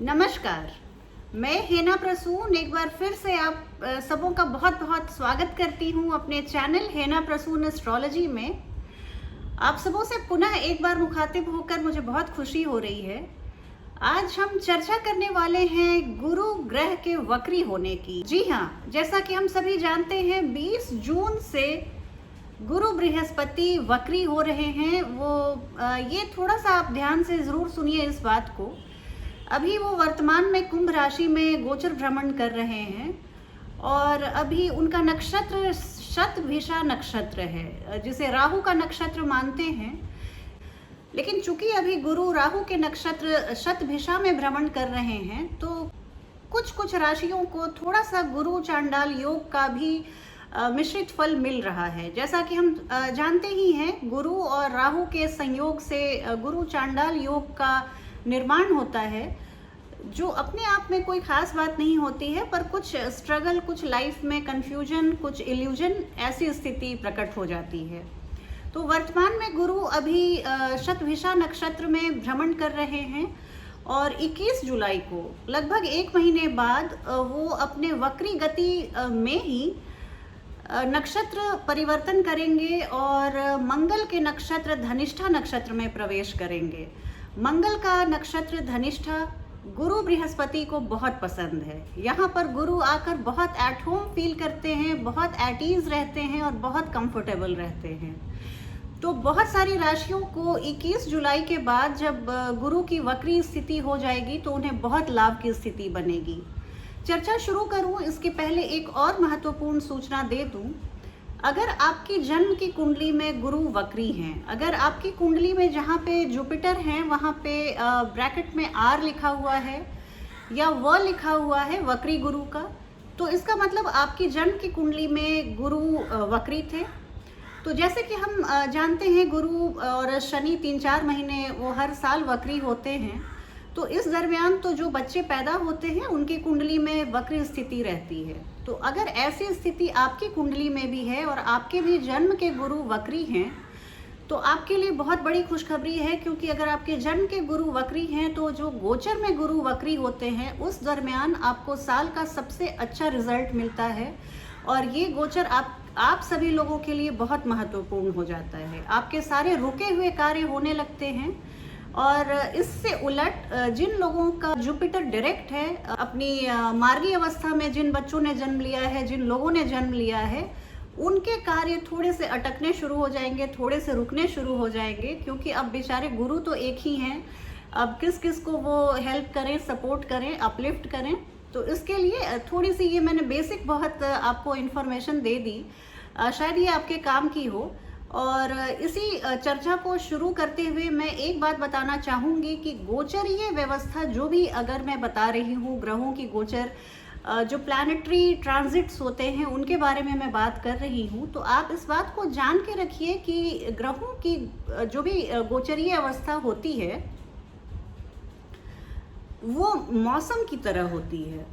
नमस्कार। मैं हेना प्रसून एक बार फिर से आप सबों का बहुत बहुत स्वागत करती हूँ अपने चैनल हेना प्रसून एस्ट्रोलॉजी में। आप सबों से पुनः एक बार मुखातिब होकर मुझे बहुत खुशी हो रही है। आज हम चर्चा करने वाले हैं गुरु ग्रह के वक्री होने की। जी हाँ, जैसा कि हम सभी जानते हैं 20 जून से गुरु बृहस्पति वक्री हो रहे हैं। ये थोड़ा सा आप ध्यान से ज़रूर सुनिए इस बात को। अभी वो वर्तमान में कुंभ राशि में गोचर भ्रमण कर रहे हैं और अभी उनका नक्षत्र शतभिषा नक्षत्र है, जिसे राहु का नक्षत्र मानते हैं। लेकिन चूंकि अभी गुरु राहु के नक्षत्र शतभिषा में भ्रमण कर रहे हैं, तो कुछ राशियों को थोड़ा सा गुरु चांडाल योग का भी मिश्रित फल मिल रहा है। जैसा कि हम जानते ही हैं, गुरु और राहु के संयोग से गुरु चांडाल योग का निर्माण होता है, जो अपने आप में कोई खास बात नहीं होती है, पर कुछ स्ट्रगल, कुछ लाइफ में कंफ्यूजन, कुछ इल्यूजन, ऐसी स्थिति प्रकट हो जाती है। तो वर्तमान में गुरु अभी शतभिषा नक्षत्र में भ्रमण कर रहे हैं और 21 जुलाई को लगभग 1 महीने बाद वो अपने वक्री गति में ही नक्षत्र परिवर्तन करेंगे और मंगल के नक्षत्र धनिष्ठा नक्षत्र में प्रवेश करेंगे। मंगल का नक्षत्र धनिष्ठा गुरु बृहस्पति को बहुत पसंद है। यहाँ पर गुरु आकर बहुत एट होम फील करते हैं, बहुत एट ईज रहते हैं और बहुत कंफर्टेबल रहते हैं। तो बहुत सारी राशियों को 21 जुलाई के बाद जब गुरु की वक्री स्थिति हो जाएगी तो उन्हें बहुत लाभ की स्थिति बनेगी। चर्चा शुरू करूं इसके पहले एक और महत्वपूर्ण सूचना दे दूं। अगर आपकी जन्म की कुंडली में गुरु वक्री हैं, अगर आपकी कुंडली में जहाँ पे जुपिटर हैं वहाँ पे ब्रैकेट में आर लिखा हुआ है या व लिखा हुआ है वक्री गुरु का, तो इसका मतलब आपकी जन्म की कुंडली में गुरु वक्री थे। तो जैसे कि हम जानते हैं, गुरु और शनि 3-4 महीने वो हर साल वक्री होते हैं। तो इस दरमियान तो जो बच्चे पैदा होते हैं उनकी कुंडली में वक्र स्थिति रहती है। तो अगर ऐसी स्थिति आपकी कुंडली में भी है और आपके भी जन्म के गुरु वक्री हैं, तो आपके लिए बहुत बड़ी खुशखबरी है, क्योंकि अगर आपके जन्म के गुरु वक्री हैं तो जो गोचर में गुरु वक्री होते हैं उस दरमियान आपको साल का सबसे अच्छा रिजल्ट मिलता है और ये गोचर आप सभी लोगों के लिए बहुत महत्वपूर्ण हो जाता है। आपके सारे रुके हुए कार्य होने लगते हैं और इससे उलट जिन लोगों का जुपिटर डायरेक्ट है, अपनी मार्गी अवस्था में जिन बच्चों ने जन्म लिया है, जिन लोगों ने जन्म लिया है, उनके कार्य थोड़े से अटकने शुरू हो जाएंगे, थोड़े से रुकने शुरू हो जाएंगे, क्योंकि अब बेचारे गुरु तो एक ही हैं। अब किस किस को वो हेल्प करें, सपोर्ट करें, अपलिफ्ट करें। तो इसके लिए थोड़ी सी ये मैंने बेसिक बहुत आपको इन्फॉर्मेशन दे दी, शायद ये आपके काम की हो। और इसी चर्चा को शुरू करते हुए मैं एक बात बताना चाहूँगी कि गोचरीय व्यवस्था जो भी अगर मैं बता रही हूँ, ग्रहों की गोचर, जो प्लैनेटरी ट्रांजिट्स होते हैं उनके बारे में मैं बात कर रही हूँ, तो आप इस बात को जान के रखिए कि ग्रहों की जो भी गोचरीय अवस्था होती है वो मौसम की तरह होती है।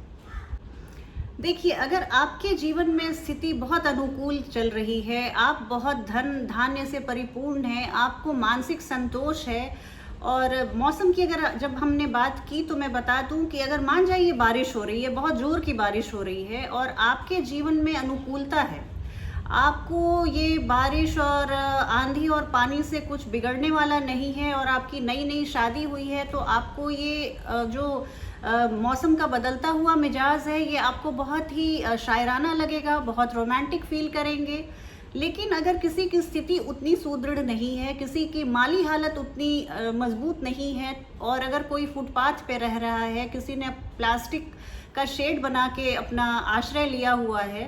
देखिए, अगर आपके जीवन में स्थिति बहुत अनुकूल चल रही है, आप बहुत धन धान्य से परिपूर्ण हैं, आपको मानसिक संतोष है, और मौसम की अगर जब हमने बात की तो मैं बता दूं कि अगर मान जाइए बारिश हो रही है, बहुत जोर की बारिश हो रही है और आपके जीवन में अनुकूलता है, आपको ये बारिश और आंधी और पानी से कुछ बिगड़ने वाला नहीं है और आपकी नई नई शादी हुई है, तो आपको ये जो मौसम का बदलता हुआ मिजाज है ये आपको बहुत ही शायराना लगेगा, बहुत रोमांटिक फील करेंगे। लेकिन अगर किसी की स्थिति उतनी सुदृढ़ नहीं है, किसी की माली हालत उतनी मजबूत नहीं है, और अगर कोई फुटपाथ पे रह रहा है, किसी ने प्लास्टिक का शेड बना के अपना आश्रय लिया हुआ है,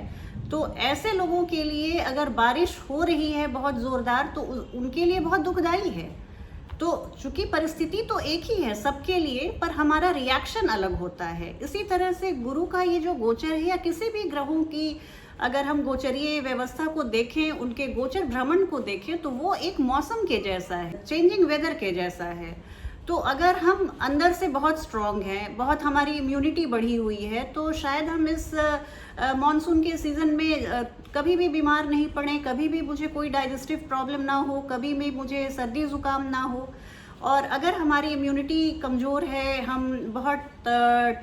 तो ऐसे लोगों के लिए अगर बारिश हो रही है बहुत ज़ोरदार तो उनके लिए बहुत दुखदाई है। तो चूंकि परिस्थिति तो एक ही है सबके लिए, पर हमारा रिएक्शन अलग होता है। इसी तरह से गुरु का ये जो गोचर है या किसी भी ग्रहों की अगर हम गोचरीय व्यवस्था को देखें, उनके गोचर भ्रमण को देखें, तो वो एक मौसम के जैसा है, चेंजिंग वेदर के जैसा है। तो अगर हम अंदर से बहुत स्ट्रांग हैं, बहुत हमारी इम्यूनिटी बढ़ी हुई है, तो शायद हम इस मॉनसून के सीज़न में कभी भी बीमार नहीं पड़े, कभी भी मुझे कोई डाइजेस्टिव प्रॉब्लम ना हो, कभी भी मुझे सर्दी ज़ुकाम ना हो। और अगर हमारी इम्यूनिटी कमज़ोर है, हम बहुत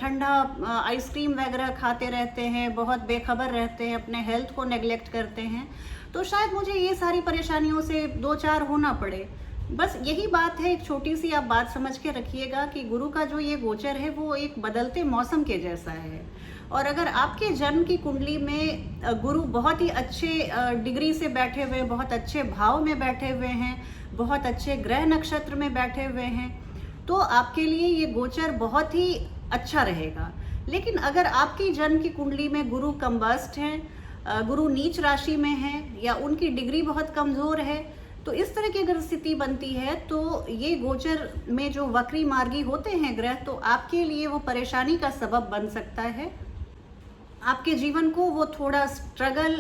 ठंडा आइसक्रीम वगैरह खाते रहते हैं, बहुत बेखबर रहते हैं, अपने हेल्थ को नेग्लेक्ट करते हैं, तो शायद मुझे ये सारी परेशानियों से दो चार होना पड़े। बस यही बात है, एक छोटी सी आप बात समझ के रखिएगा कि गुरु का जो ये गोचर है वो एक बदलते मौसम के जैसा है। और अगर आपके जन्म की कुंडली में गुरु बहुत ही अच्छे डिग्री से बैठे हुए, बहुत अच्छे भाव में बैठे हुए हैं, बहुत अच्छे ग्रह नक्षत्र में बैठे हुए हैं, तो आपके लिए ये गोचर बहुत ही अच्छा रहेगा। लेकिन अगर आपकी जन्म की कुंडली में गुरु कम्बस्ट हैं, गुरु नीच राशि में है, या उनकी डिग्री बहुत कमज़ोर है, तो इस तरह की अगर स्थिति बनती है तो ये गोचर में जो वक्री मार्गी होते हैं ग्रह, तो आपके लिए वो परेशानी का सबब बन सकता है। आपके जीवन को वो थोड़ा स्ट्रगल,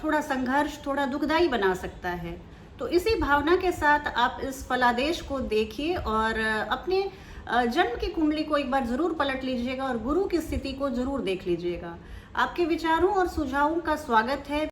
थोड़ा संघर्ष, थोड़ा दुखदाई बना सकता है। तो इसी भावना के साथ आप इस फलादेश को देखिए और अपने जन्म की कुंडली को एक बार ज़रूर पलट लीजिएगा और गुरु की स्थिति को ज़रूर देख लीजिएगा। आपके विचारों और सुझावों का स्वागत है।